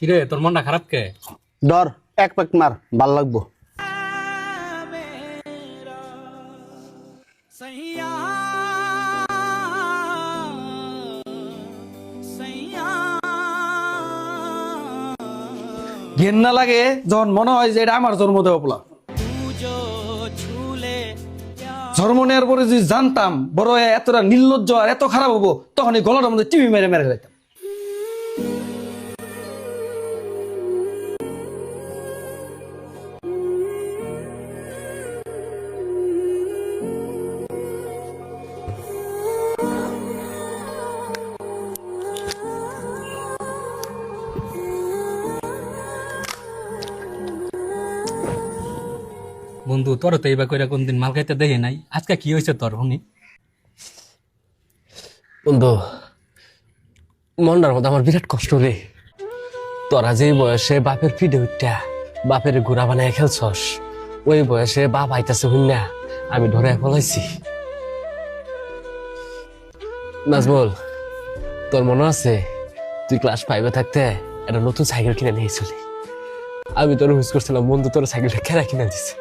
কিরে তোর মনটা খারাপ কে? ধর এক প্যাক মার, ভাল লাগবো। ঘেন্না লাগে যখন মনে হয় যে এটা আমার জন্ম দেওয়া পোলা। জন্ম নেওয়ার পরে যদি জানতাম বড় হয়ে এতটা নির্লজ্জ আর এত খারাপ হবো, তখন এই গলাটার মধ্যে টিভি মেরে মেরে যেতাম। বন্ধু তোর তো এইবার কইরা কোনদিন মাল খাইতে দেখে নাই, আজকে কি হয়েছে তোর শুনি? বন্ধু, মনটার মধ্যে আমার বিরাট কষ্ট রে। তোরা যে বয়সে বাপের পিঠে উঠা বাপের গুড়া বানায় খেলছস, ওই বয়সে বাপ আইতাছে হুন্না আমি ধরে ফলাইছি। নাজমুল, তোর মনে আছে তুই ক্লাস 5-এ থাকতে একটা নতুন সাইকেল কিনে নিয়েছিলি? আমি তোর হুইস করছিলাম বন্ধু, তোর সাইকেলটা কেনা কিনে দিছে।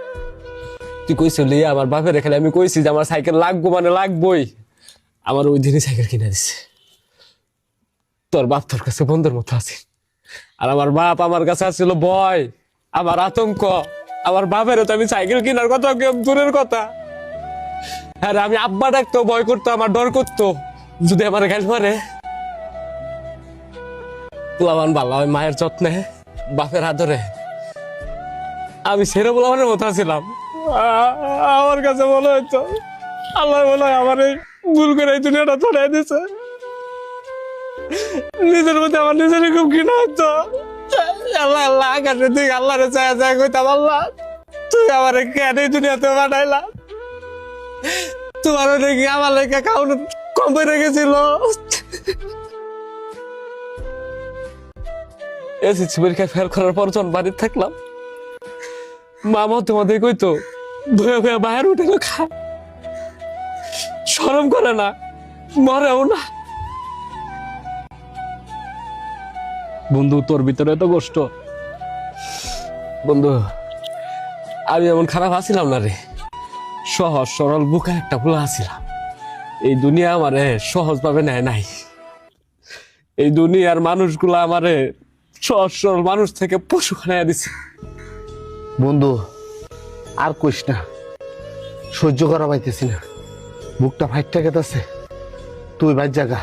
তুই কইছিলি আমার বাপের এখানে, আমি কইছি যে আমার সাইকেল লাগবো মানে লাগবোই। আমার ওই দিনই সাইকেল কিনে দিছে। তোর বাপ তোর কাছে বন্ধুর মতো আছে, আর আমার বাপ আমার কাছে আসছিল ভয়, আমার আতঙ্ক। আমার বাপেরও তো আমি সাইকেল কেনার কথা দূরের কথা, আর আমি আব্বা ডাকতো, ভয় করতো, আমার ডর করতো যদি আমার গাল মারে। পোলাবান ভালো হয় মায়ের যত্নে, বাপের আদরে। আমি সেরে পোলাবানের মতো ছিলাম। আমার কাছে মনে হইতো আল্লাহ মনে হয় আমার এই ভুল করে এই দুনিয়াটা ছড়াই দিছে। নিজের মধ্যে আমার নিজেরই খুব ঘৃণা হতো। আল্লাহ আল্লাহ আকাশে তুই আল্লাহরে চায়া চায়া কইতাম, আল্লাহ তুই আমার কেন এই দুনিয়াতে পাঠাইলা? তোমার নাকি আমার লেখা খাওয়ান কম হয়ে গেছিল। এসএসসি পরীক্ষায় ফেল করার পর যখন বাড়িতে থাকলাম, মামা তোমাদের কইতো ভয়ে ভয়ে বাইরে উঠে খায়, শরম করে না, মরেও না। বন্ধু তোর ভিতরে এত কষ্ট? বন্ধু, আমি এমন খারাপ আছিলাম না রে। সহজ সরল বুকা একটা ভুলা আছিলাম। এই দুনিয়া আমারে সহজ ভাবে নেয় নাই। এই দুনিয়ার মানুষগুলা আমারে সহজ সরল মানুষ থেকে পশু খানায় দিছে। বন্ধু আর কইস না, সহ্য করা পাইতেছি না, বুকটা ফাইটটা গেতাছে। তুই বাইর জায়গা।